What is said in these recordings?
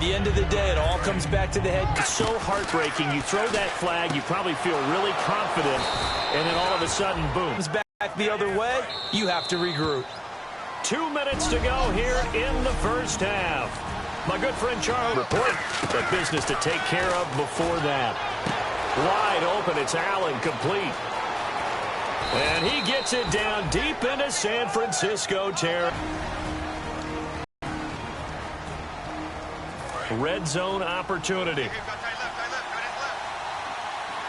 the end of the day, it all comes back to the head. It's so heartbreaking. You throw that flag, you probably feel really confident, and then all of a sudden, boom. Comes back the other way, you have to regroup. 2 minutes to go here in the first half. My good friend Charles report the business to take care of before that. Wide open, it's Allen, complete. And he gets it down deep into San Francisco territory. Red zone opportunity.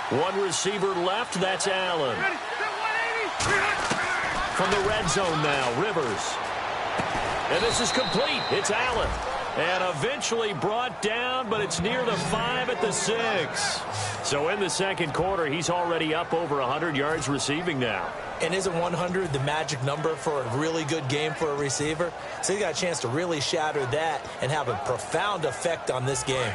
One receiver left, that's Allen. From the red zone now, Rivers. And this is complete. It's Allen. And eventually brought down, but it's near the 5 at the 6. So in the second quarter, he's already up over 100 yards receiving now. And isn't 100 the magic number for a really good game for a receiver? So he got a chance to really shatter that and have a profound effect on this game.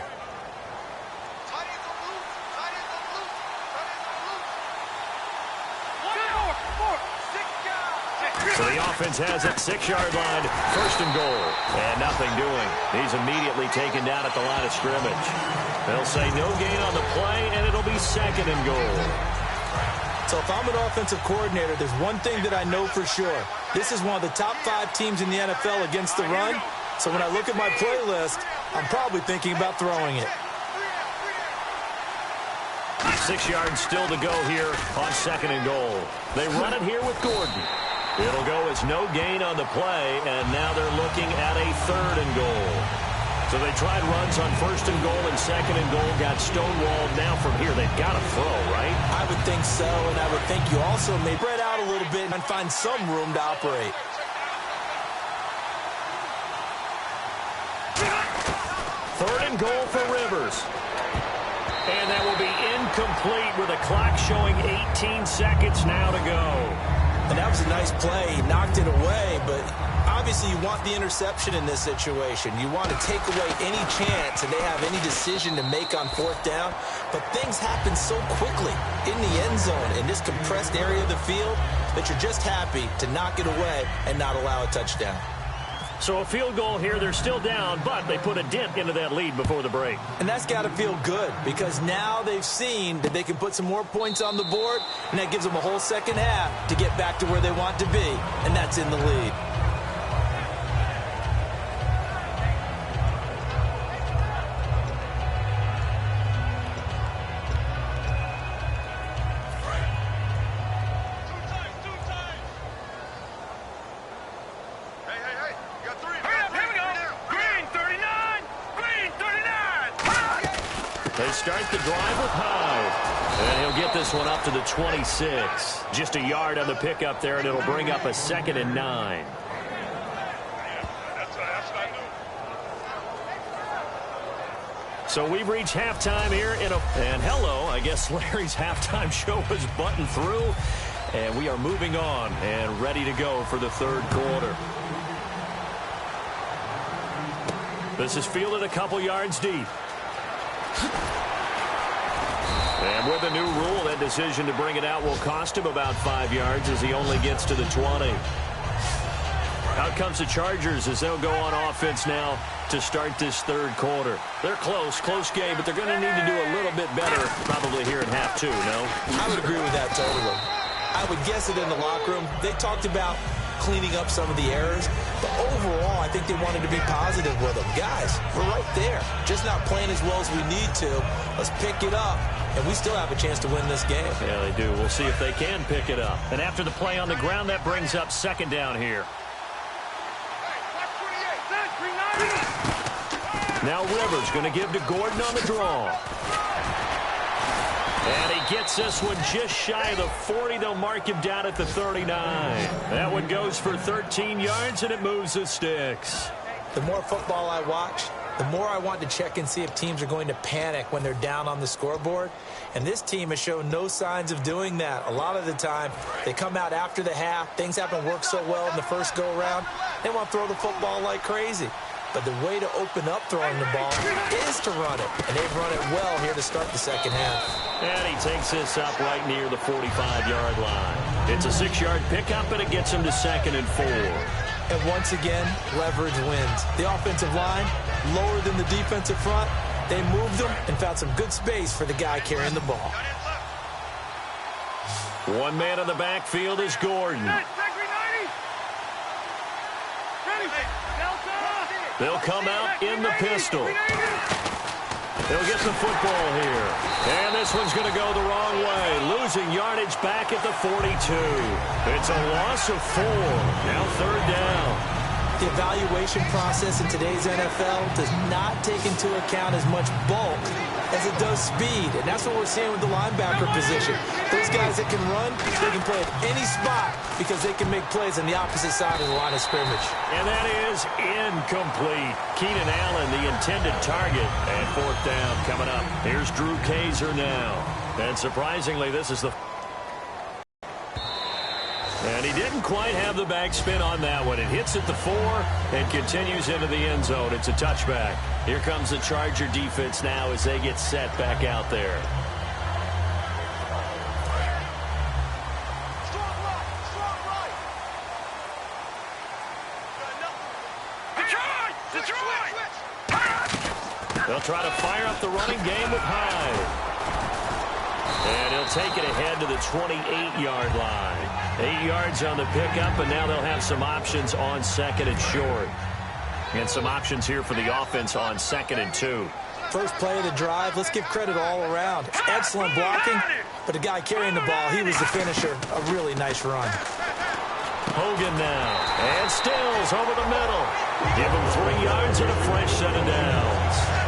So the offense has it, 6-yard line, first and goal. And nothing doing. He's immediately taken down at the line of scrimmage. They'll say no gain on the play, and it'll be second and goal. So if I'm an offensive coordinator, there's one thing that I know for sure. This is one of the top 5 teams in the NFL against the run. So when I look at my playlist, I'm probably thinking about throwing it. 6 yards still to go here on second and goal. They run it here with Gordon. It'll go as no gain on the play, and now they're looking at a third and goal. So they tried runs on first and goal and second and goal, got stonewalled. Now from here, they've got to throw, right? I would think so, and I would think you also may spread out a little bit and find some room to operate. Third and goal for Rivers. And that will be incomplete with a clock showing 18 seconds now to go. And that was a nice play. He knocked it away, but obviously you want the interception in this situation. You want to take away any chance and they have any decision to make on fourth down. But things happen so quickly in the end zone in this compressed area of the field that you're just happy to knock it away and not allow a touchdown. So a field goal here, they're still down, but they put a dent into that lead before the break. And that's got to feel good because now they've seen that they can put some more points on the board, and that gives them a whole second half to get back to where they want to be, and that's in the lead. They start the drive with Hyde. And he'll get this one up to the 26. Just a yard on the pickup there, and it'll bring up a 2nd and 9. So we've reached halftime here and hello, I guess Larry's halftime show was buttoned through. And we are moving on and ready to go for the third quarter. This is fielded a couple yards deep. And with a new rule, that decision to bring it out will cost him about 5 yards as he only gets to the 20. Out comes the Chargers as they'll go on offense now to start this third quarter. They're close game, but they're going to need to do a little bit better probably here in half two, no? I would agree with that totally. I would guess it in the locker room. They talked about cleaning up some of the errors, but overall, I think they wanted to be positive with them. Guys, we're right there. Just not playing as well as we need to. Let's pick it up, and we still have a chance to win this game. Yeah, they do. We'll see if they can pick it up. And after the play on the ground, that brings up second down here. Now Rivers going to give to Gordon on the draw. And he gets this one just shy of the 40. They'll mark him down at the 39. That one goes for 13 yards, and it moves the sticks. The more football I watch, the more I want to check and see if teams are going to panic when they're down on the scoreboard. And this team has shown no signs of doing that. A lot of the time, they come out after the half. Things haven't worked so well in the first go-around. They want to throw the football like crazy. But the way to open up throwing the ball is to run it. And they've run it well here to start the second half. And he takes this up right near the 45-yard line. It's a 6-yard pickup, and it gets him to 2nd and 4. And once again, leverage wins. The offensive line, lower than the defensive front. They moved them and found some good space for the guy carrying the ball. One man in the backfield is Gordon. They'll come out in the pistol. They'll get the football here. And this one's going to go the wrong way. Losing yardage back at the 42. It's a loss of 4. Now third down. The evaluation process in today's NFL does not take into account as much bulk as it does speed. And that's what we're seeing with the linebacker position. Those guys that can run, they can play at any spot because they can make plays on the opposite side of the line of scrimmage. And that is incomplete. Keenan Allen, the intended target. And fourth down coming up. Here's Drew Kaiser now. And surprisingly, this is the... And he didn't quite have the backspin on that one. It hits at the 4 and continues into the end zone. It's a touchback. Here comes the Charger defense now as they get set back out there. They'll try to fire up the running game with Hyde. And he'll take it ahead to the 28-yard line. 8 yards on the pickup, and now they'll have some options on second and short. And some options here for the offense on 2nd and 2. First play of the drive, let's give credit all around. Excellent blocking, but the guy carrying the ball, he was the finisher. A really nice run. Hogan now, and Stills over the middle. Give him 3 yards and a fresh set of downs.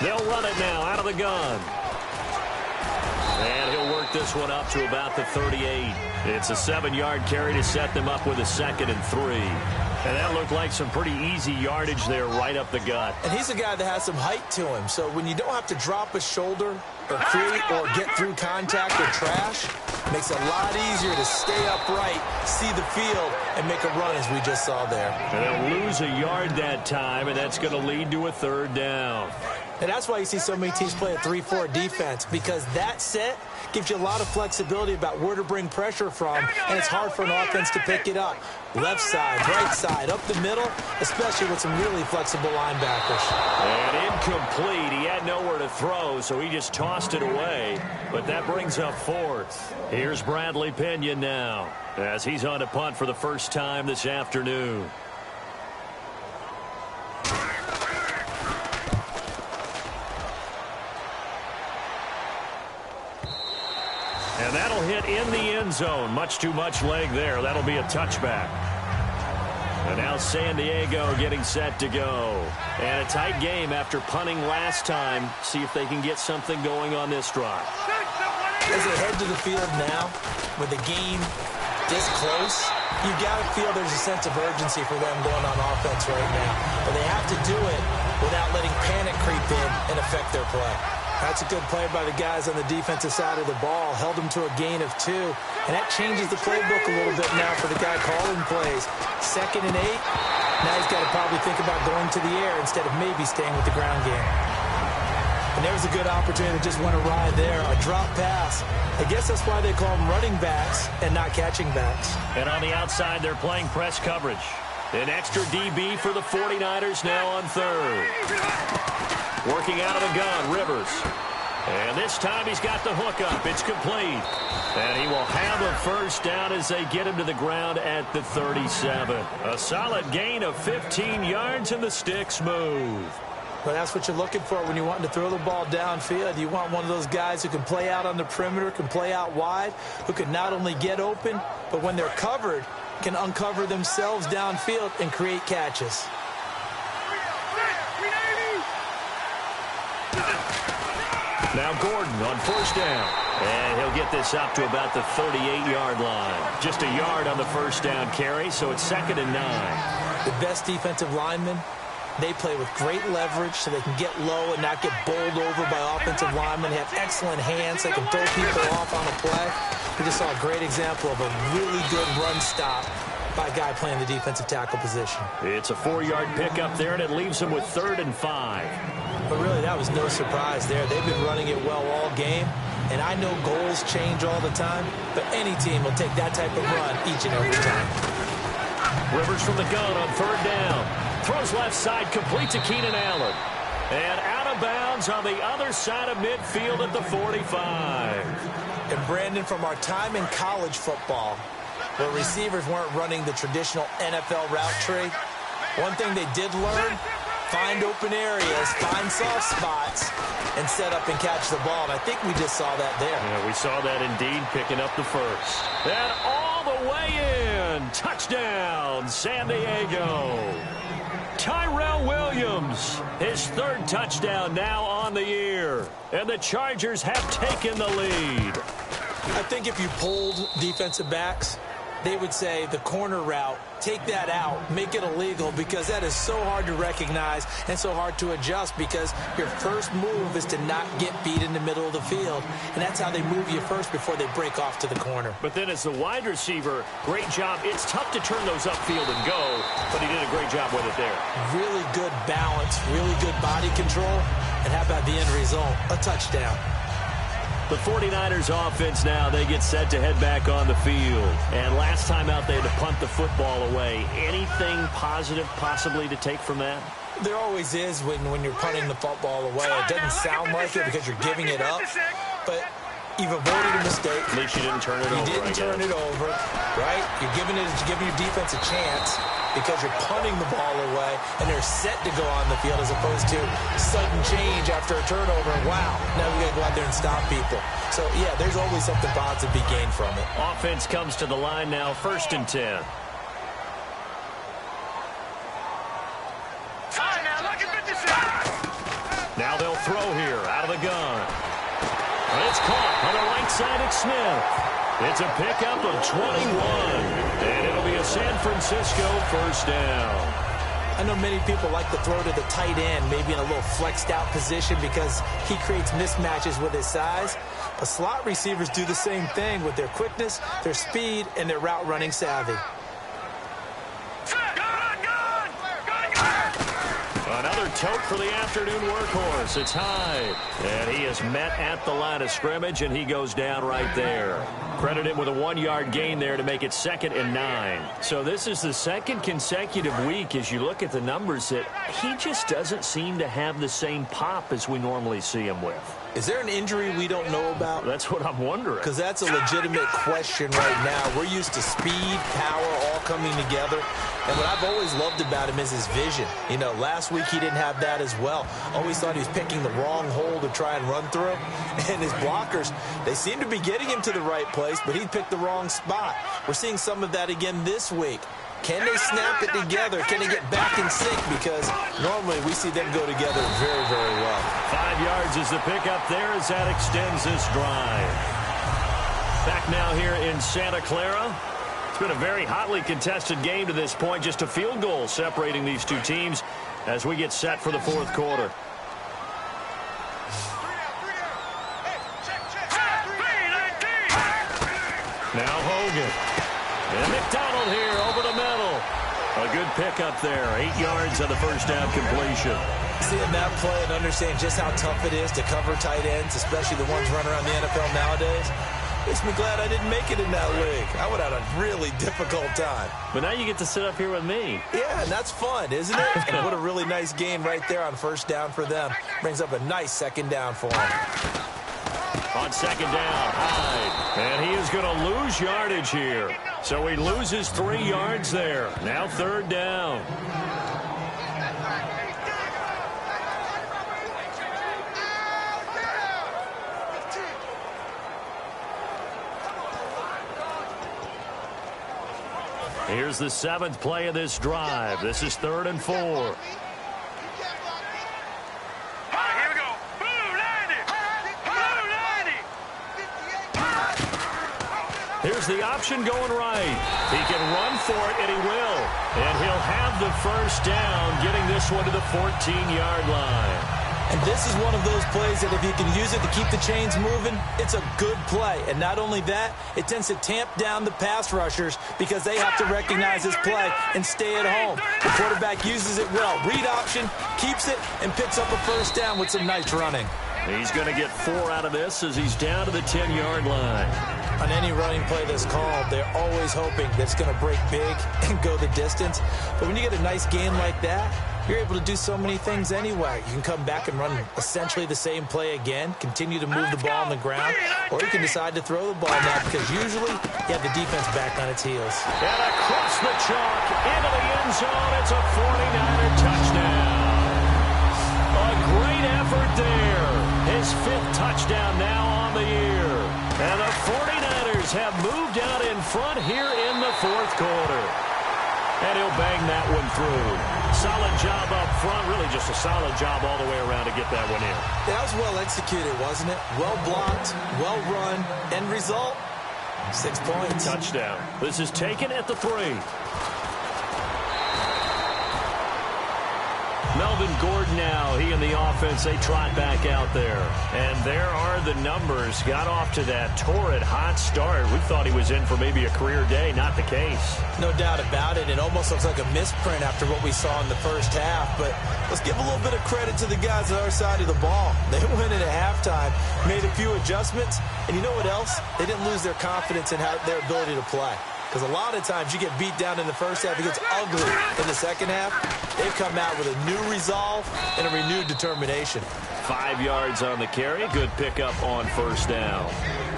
They'll run it now out of the gun. And he'll work this one up to about the 38. It's a 7-yard carry to set them up with a 2nd and 3. And that looked like some pretty easy yardage there right up the gut. And he's a guy that has some height to him. So when you don't have to drop a shoulder or create or get through contact or trash, it makes it a lot easier to stay upright, see the field, and make a run as we just saw there. And they'll lose a yard that time, and that's going to lead to a third down. And that's why you see so many teams play a 3-4 defense, because that set gives you a lot of flexibility about where to bring pressure from, and it's hard for an offense to pick it up. Left side, right side, up the middle, especially with some really flexible linebackers. And incomplete. He had nowhere to throw, so he just tossed it away. But that brings up fourth. Here's Bradley Pinion now, as he's on to punt for the first time this afternoon. And that'll hit in the end zone. Much too much leg there. That'll be a touchback. And now San Diego getting set to go. And a tight game after punting last time. See if they can get something going on this drive. As they head to the field now, with the game this close, you've got to feel there's a sense of urgency for them going on offense right now. But they have to do it without letting panic creep in and affect their play. That's a good play by the guys on the defensive side of the ball. Held them to a gain of 2. And that changes the playbook a little bit now for the guy calling plays. 2nd and 8. Now he's got to probably think about going to the air instead of maybe staying with the ground game. And there's a good opportunity that just went awry there. A drop pass. I guess that's why they call them running backs and not catching backs. And on the outside, they're playing press coverage. An extra DB for the 49ers now on third. Working out of the gun, Rivers. And this time he's got the hook up. It's complete. And he will have a first down as they get him to the ground at the 37. A solid gain of 15 yards and the sticks move. Well, that's what you're looking for when you're wanting to throw the ball downfield. You want one of those guys who can play out on the perimeter, can play out wide, who can not only get open, but when they're covered, can uncover themselves downfield and create catches. Now Gordon on first down. And he'll get this up to about the 38-yard line. Just a yard on the first down carry, so it's 2nd and 9. The best defensive linemen They play with great leverage so they can get low and not get bowled over by offensive linemen. They have excellent hands. They can throw people off on a play. We just saw a great example of a really good run stop by a guy playing the defensive tackle position. It's a 4-yard pickup there, and it leaves them with 3rd and 5. But really, that was no surprise there. They've been running it well all game. And I know goals change all the time, but any team will take that type of run each and every time. Rivers from the gun on 3rd down. Throws left side, complete to Keenan Allen. And out of bounds on the other side of midfield at the 45. And Brandon, from our time in college football, where receivers weren't running the traditional NFL route tree, one thing they did learn: find open areas, find soft spots, and set up and catch the ball. And I think we just saw that there. Yeah, we saw that indeed, picking up the first. And all the way in. Touchdown, San Diego. Tyrell Williams, his 3rd touchdown now on the year. And the Chargers have taken the lead. I think if you pulled defensive backs, they would say the corner route, take that out, make it illegal, because that is so hard to recognize and so hard to adjust, because your first move is to not get beat in the middle of the field. And that's how they move you first before they break off to the corner. But then as the wide receiver, great job. It's tough to turn those upfield and go, but he did a great job with it there. Really good balance, really good body control. And how about the end result? A touchdown. The 49ers offense now, they get set to head back on the field. And last time out, they had to punt the football away. Anything positive possibly to take from that? There always is when you're punting the football away. It doesn't sound like it because you're giving it up, but you've avoided a mistake. At least you didn't turn it over. You didn't turn it over, right? You're giving your defense a chance because you're punting the ball away, and they're set to go on the field as opposed to sudden change after a turnover. And wow, now we got to go out there and stop people. So, yeah, there's always something positive to be gained from it. Offense comes to the line now, 1st and 10. Now they'll throw here out of the gun. And it's caught on the right side at Smith. It's a pickup of 21. And it'll be a San Francisco 1st down. I know many people like to throw to the tight end, maybe in a little flexed out position because he creates mismatches with his size. But slot receivers do the same thing with their quickness, their speed, and their route running savvy. Another tote for the afternoon workhorse. It's Hyde. And he is met at the line of scrimmage, and he goes down right there. Credit him with a 1-yard gain there to make it 2nd and 9. So this is the 2nd consecutive week, as you look at the numbers, that he just doesn't seem to have the same pop as we normally see him with. Is there an injury we don't know about? That's what I'm wondering. Because that's a legitimate question right now. We're used to speed, power, all coming together. And what I've always loved about him is his vision. You know, last week he didn't have that as well. Always thought he was picking the wrong hole to try and run through. And his blockers, they seem to be getting him to the right place, but he picked the wrong spot. We're seeing some of that again this week. Can they snap it together? Can they get back in sync? Because normally we see them go together very, very well. 5 yards is the pickup there as that extends this drive. Back now here in Santa Clara. It's been a very hotly contested game to this point. Just a field goal separating these two teams as we get set for the 4th quarter. Now Hogan. And McDonald here over the middle. A good pickup there. 8 yards on the first down completion. Seeing that play and understand just how tough it is to cover tight ends, especially the ones running around the NFL nowadays, makes me glad I didn't make it in that league. I would have had a really difficult time. But now you get to sit up here with me. Yeah, and that's fun, isn't it? And what a really nice gain right there on first down for them. Brings up a nice 2nd down for them. On 2nd down, Hyde. And he is going to lose yardage here. So he loses 3 yards there. Now 3rd down. Here's the 7th play of this drive. This is 3rd and 4. Here's has the option going right. He can run for it, and he will. And he'll have the first down, getting this one to the 14-yard line. And this is one of those plays that if you can use it to keep the chains moving, it's a good play. And not only that, it tends to tamp down the pass rushers because they have to recognize this play and stay at home. The quarterback uses it well. Read option, keeps it, and picks up a first down with some nice running. He's going to get 4 out of this as he's down to the 10-yard line. On any running play that's called, they're always hoping that it's going to break big and go the distance. But when you get a nice game like that, you're able to do so many things anyway. You can come back and run essentially the same play again, continue to move the ball on the ground, or you can decide to throw the ball now because usually you have the defense back on its heels. And across the chalk, into the end zone, it's a 49er touchdown. A great effort there. His 5th touchdown now on the year. And the 49ers have moved out in front here in the 4th quarter. And he'll bang that one through. Solid job up front. Really just a solid job all the way around to get that one in. That was well executed, wasn't it? Well blocked, well run. End result, 6 points. Touchdown. This is taken at the 3. Melvin Gordon now, he and the offense, they trot back out there. And there are the numbers. Got off to that torrid hot start. We thought he was in for maybe a career day. Not the case. No doubt about it. It almost looks like a misprint after what we saw in the first half. But let's give a little bit of credit to the guys on our side of the ball. They went in at halftime, made a few adjustments. And you know what else? They didn't lose their confidence in their ability to play. Because a lot of times you get beat down in the first half, it gets ugly in the second half. They've come out with a new resolve and a renewed determination. 5 yards on the carry. Good pickup on first down.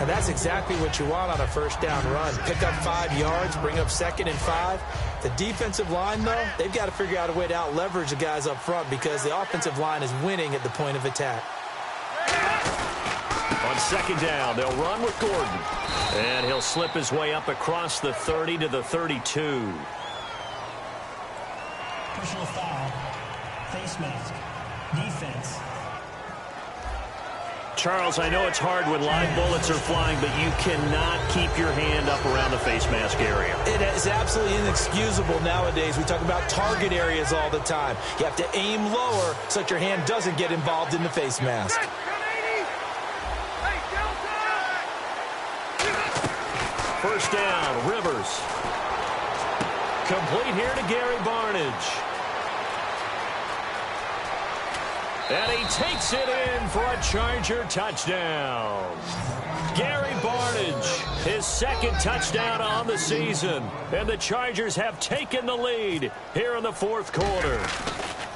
And that's exactly what you want on a first down run. Pick up 5 yards, bring up 2nd and 5. The defensive line, though, they've got to figure out a way to out-leverage the guys up front because the offensive line is winning at the point of attack. On 2nd down, they'll run with Gordon. And he'll slip his way up across the 30 to the 32. Personal foul, face mask, defense. Charles, I know it's hard when live bullets are flying, but you cannot keep your hand up around the face mask area. It is absolutely inexcusable nowadays. We talk about target areas all the time. You have to aim lower so that your hand doesn't get involved in the face mask. First down, Rivers. Complete here to Gary Barnidge. And he takes it in for a Charger touchdown. Gary Barnidge, his 2nd touchdown on the season. And the Chargers have taken the lead here in the 4th quarter.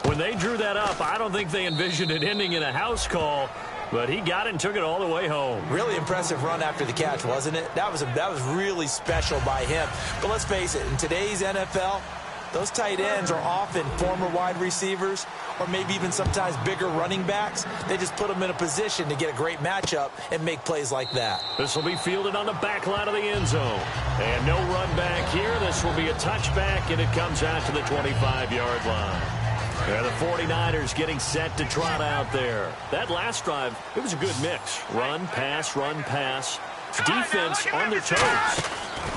When they drew that up, I don't think they envisioned it ending in a house call. But he got it and took it all the way home. Really impressive run after the catch, wasn't it? That was really special by him. But let's face it, in today's NFL, those tight ends are often former wide receivers or maybe even sometimes bigger running backs. They just put them in a position to get a great matchup and make plays like that. This will be fielded on the back line of the end zone. And no run back here. This will be a touchback, and it comes out to the 25-yard line. Yeah, the 49ers getting set to trot out there. That last drive, it was a good mix. Run, pass, run, pass. Defense on their toes.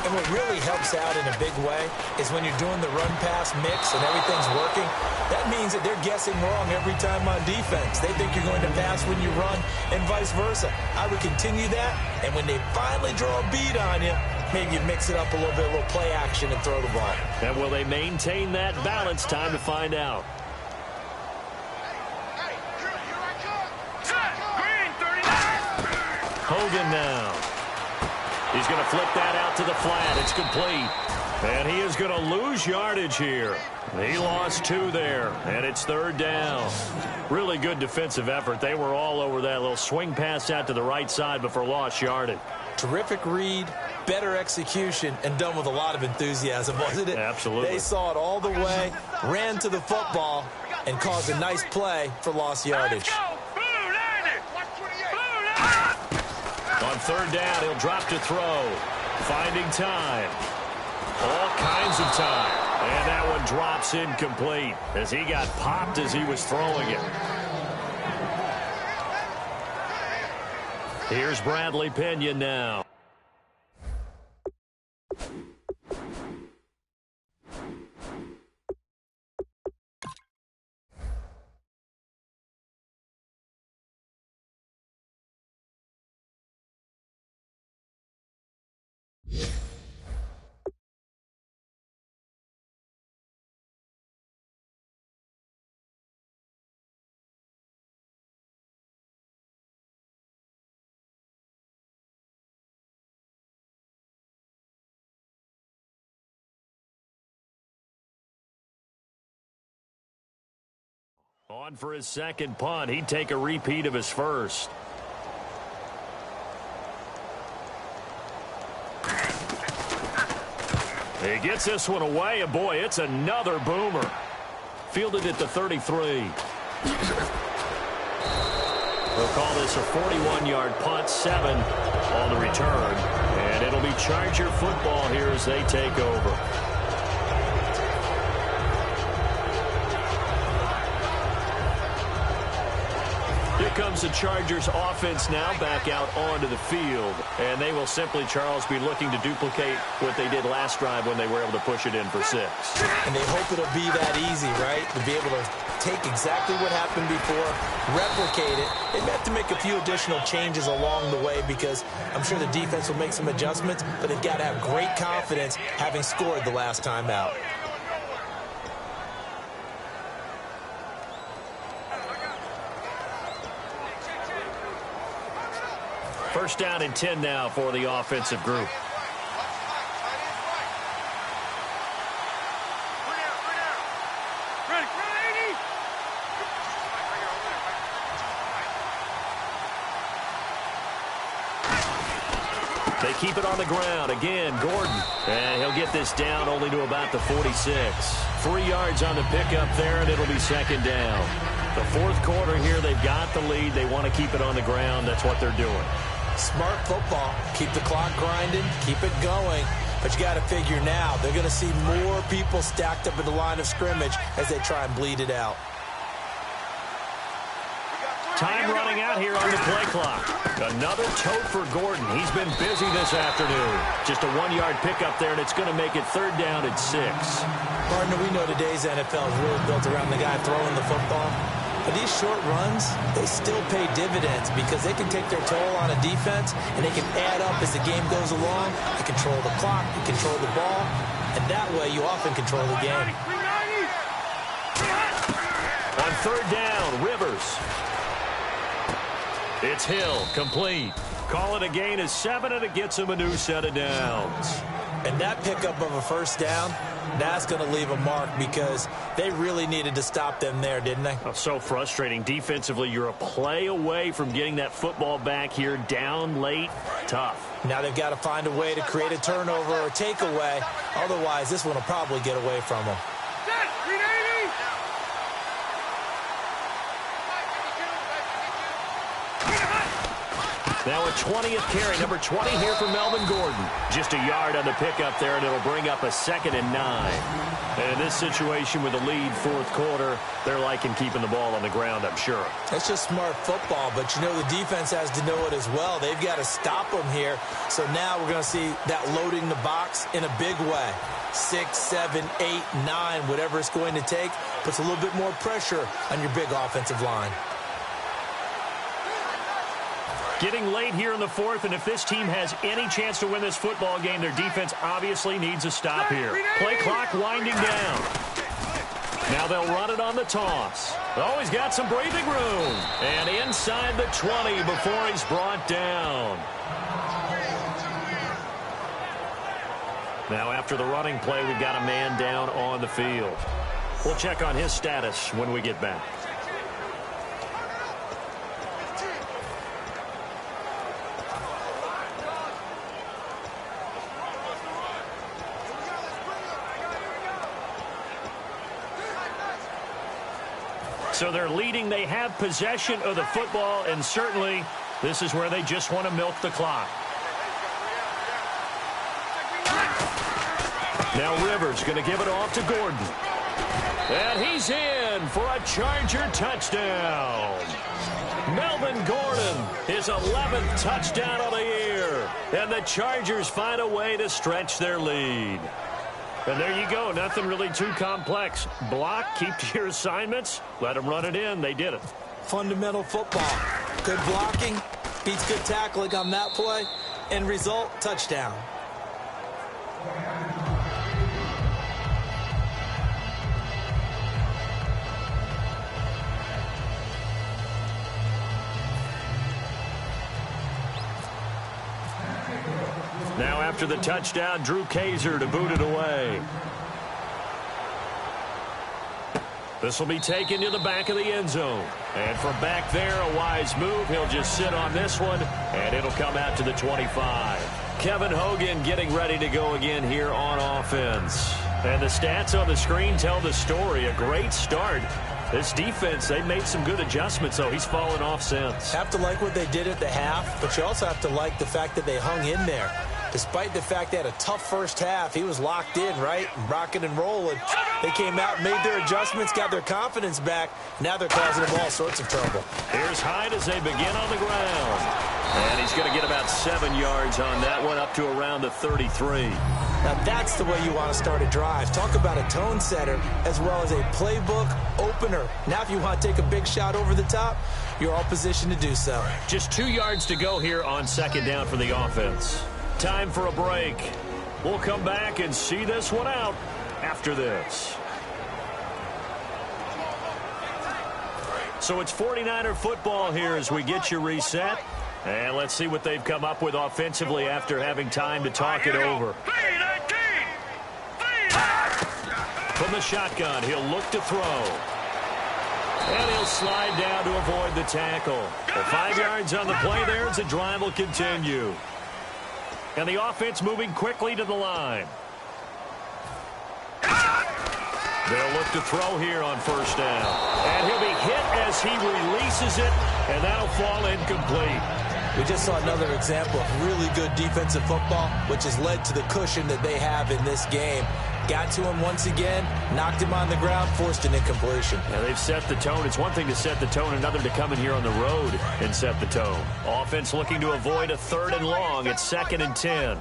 And what really helps out in a big way is when you're doing the run-pass mix and everything's working, that means that they're guessing wrong every time on defense. They think you're going to pass when you run and vice versa. I would continue that, and when they finally draw a beat on you, maybe you mix it up a little bit, a little play action and throw the ball. And will they maintain that balance? Time to find out. Hogan now. He's going to flip that out to the flat. It's complete. And he is going to lose yardage here. He lost 2 there, and it's 3rd down. Really good defensive effort. They were all over that little swing pass out to the right side before lost yardage. Terrific read, better execution, and done with a lot of enthusiasm, wasn't it? Absolutely. They saw it all the way, ran to the football, and caused a nice play for lost yardage. On 3rd down, he'll drop to throw. Finding time. All kinds of time. And that one drops incomplete as he got popped as he was throwing it. Here's Bradley Pinion now. On for his second punt. He'd take a repeat of his first. He gets this one away, and boy, it's another boomer. Fielded at the 33. They'll call this a 41-yard punt, 7 on the return. And it'll be Charger football here as they take over. Here comes the Chargers offense now back out onto the field. And they will simply, Charles, be looking to duplicate what they did last drive when they were able to push it in for 6. And they hope it'll be that easy, right? To be able to take exactly what happened before, replicate it. They may have to make a few additional changes along the way because I'm sure the defense will make some adjustments, but they've got to have great confidence having scored the last time out. First down and 10 now for the offensive group. They keep it on the ground. Again, Gordon. And he'll get this down only to about the 46. 3 yards on the pickup there, and it'll be second down. The fourth quarter here, they've got the lead. They want to keep it on the ground. That's what they're doing. Smart football. Keep the clock grinding. Keep it going. But you got to figure now, they're going to see more people stacked up at the line of scrimmage as they try and bleed it out. Time running out here on the play clock. Another tote for Gordon. He's been busy this afternoon. Just a 1-yard pickup there, and it's going to make it third down at 6. Partner, we know today's NFL is really built around the guy throwing the football. But these short runs, they still pay dividends because they can take their toll on a defense, and they can add up as the game goes along. They control the clock, they control the ball, and that way you often control the game. On third down, Rivers. It's Hill, complete. Call it a gain of 7, and it gets him a new set of downs. And that pickup of a first down, that's going to leave a mark because they really needed to stop them there, didn't they? Oh, so frustrating. Defensively, you're a play away from getting that football back here down late. Tough. Now they've got to find a way to create a turnover or takeaway. Otherwise, this one will probably get away from them. Now a 20th carry, number 20 here for Melvin Gordon. Just a yard on the pickup there, and it'll bring up a 2nd and 9. And in this situation with a lead fourth quarter, they're liking keeping the ball on the ground, I'm sure. That's just smart football, but you know the defense has to know it as well. They've got to stop them here. So now we're going to see that loading the box in a big way. 6, 7, 8, 9, whatever it's going to take, puts a little bit more pressure on your big offensive line. Getting late here in the fourth, and if this team has any chance to win this football game, their defense obviously needs a stop here. Play clock winding down. Now they'll run it on the toss. Oh, he's got some breathing room. And inside the 20 before he's brought down. Now after the running play, we've got a man down on the field. We'll check on his status when we get back. So they're leading. They have possession of the football, and certainly this is where they just want to milk the clock. Now Rivers going to give it off to Gordon. And he's in for a Charger touchdown. Melvin Gordon, his 11th touchdown of the year. And the Chargers find a way to stretch their lead. And there you go. Nothing really too complex. Block, keep to your assignments, let them run it in. They did it. Fundamental football. Good blocking, beats good tackling on that play. End result, touchdown. Now after the touchdown, Drew Kaiser to boot it away. This will be taken to the back of the end zone. And from back there, a wise move. He'll just sit on this one, and it'll come out to the 25. Kevin Hogan getting ready to go again here on offense. And the stats on the screen tell the story. A great start. This defense, they made some good adjustments, so he's fallen off since. Have to like what they did at the half, but you also have to like the fact that they hung in there. Despite the fact they had a tough first half, he was locked in, right? Rocking and rolling. They came out, made their adjustments, got their confidence back. Now they're causing them all sorts of trouble. Here's Hyde as they begin on the ground. And he's going to get about 7 yards on that one, up to around the 33. Now that's the way you want to start a drive. Talk about a tone setter as well as a playbook opener. Now if you want to take a big shot over the top, you're all positioned to do so. Just 2 yards to go here on second down for the offense. Time for a break. We'll come back and see this one out after this. So it's 49er football here as we get you reset. And let's see what they've come up with offensively after having time to talk it over. From the shotgun, he'll look to throw. And he'll slide down to avoid the tackle. Well, 5 yards on the play there as the drive will continue. And the offense moving quickly to the line. They'll look to throw here on first down. And he'll be hit as he releases it, and that'll fall incomplete. We just saw another example of really good defensive football, which has led to the cushion that they have in this game. Got to him once again, knocked him on the ground, forced an incompletion. Now they've set the tone. It's one thing to set the tone, another to come in here on the road and set the tone. Offense looking to avoid a 3rd and long. It's 2nd and 10.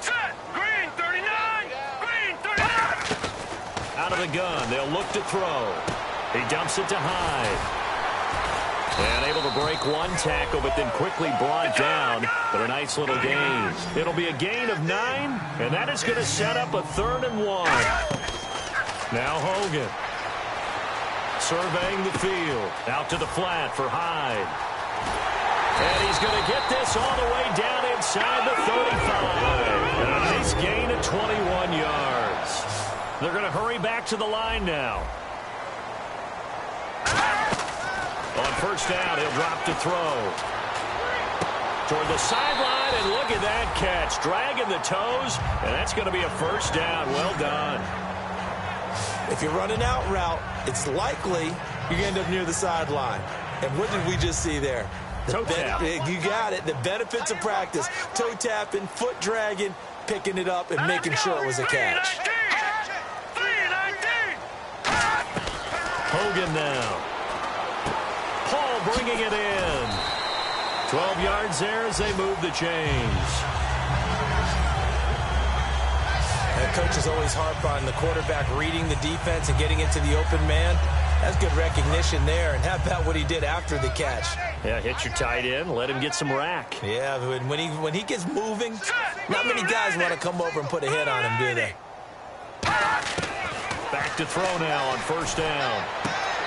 Set! Green 39! Green 39! Out of the gun, they'll look to throw. He dumps it to Hyde. And able to break one tackle, but then quickly brought down. But a nice little gain. It'll be a gain of 9, and that is going to set up a 3rd and 1. Now Hogan. Surveying the field. Out to the flat for Hyde. And he's going to get this all the way down inside the 35. And a nice gain of 21 yards. They're going to hurry back to the line now. On first down, he'll drop to throw. Toward the sideline, and look at that catch. Dragging the toes, and that's going to be a first down. Well done. If you're running out route, it's likely you're going to end up near the sideline. And what did we just see there? Toe tap. You got it. The benefits of practice. Toe tapping, foot dragging, picking it up, and making sure it was a catch. Hogan now. Paul bringing it in. 12 yards there as they move the chains. And coaches always harp on the quarterback reading the defense and getting into the open man. That's good recognition there. And how about what he did after the catch? Yeah, hit your tight end, let him get some rack. Yeah, when he gets moving, not many guys want to come over and put a hit on him, do they? Back to throw now on first down.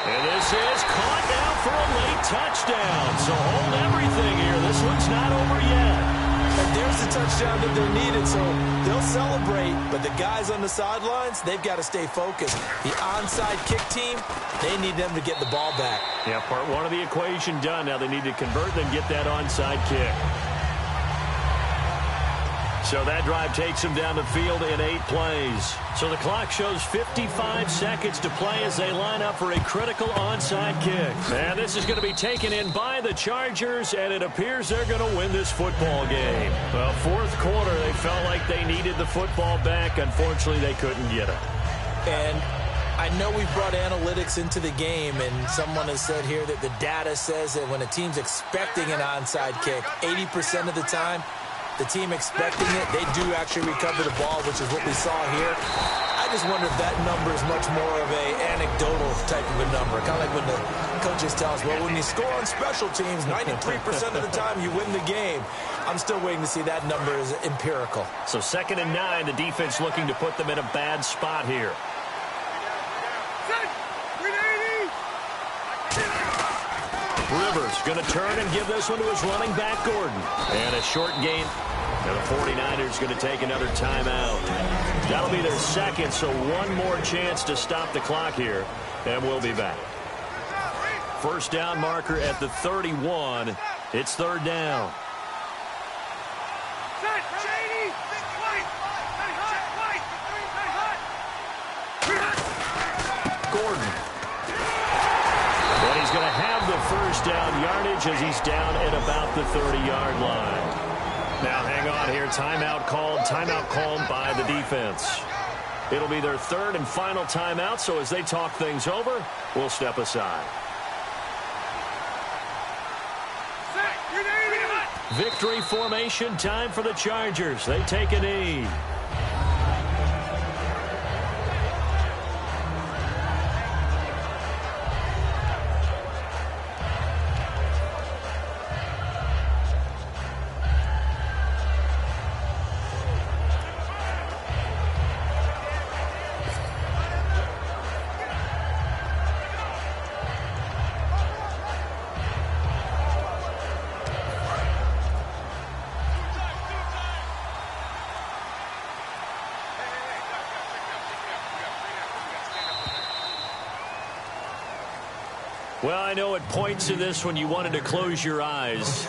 And this is caught now for a late touchdown. So hold everything here. This one's not over yet. And there's the touchdown that they needed, so they'll celebrate. But the guys on the sidelines, they've got to stay focused. The onside kick team, they need them to get the ball back. Yeah, part one of the equation done. Now they need to convert and get that onside kick. So that drive takes them down the field in 8 plays. So the clock shows 55 seconds to play as they line up for a critical onside kick. And this is going to be taken in by the Chargers, and it appears they're going to win this football game. Well, 4th quarter, they felt like they needed the football back. Unfortunately, they couldn't get it. And I know we've brought analytics into the game, and someone has said here that the data says that when a team's expecting an onside kick, 80% of the time, the team expecting it, they do actually recover the ball, which is what we saw here. I just wonder if that number is much more of a anecdotal type of a number. Kind of like when the coaches tell us, well, when you score on special teams, 93% of the time you win the game. I'm still waiting to see that number is empirical. So 2nd and 9, the defense looking to put them in a bad spot here. Rivers going to turn and give this one to his running back, Gordon. And a short gain. And the 49ers going to take another timeout. That'll be their second, so one more chance to stop the clock here, and we'll be back. First down marker at the 31. It's third down. Gordon. And he's going to have the first down yardage as he's down at about the 30-yard line. Now, hang on here. Timeout called by the defense. It'll be their third and final timeout, so as they talk things over, we'll step aside. Victory formation time for the Chargers. They take a knee. Well, I know at points in this when you wanted to close your eyes.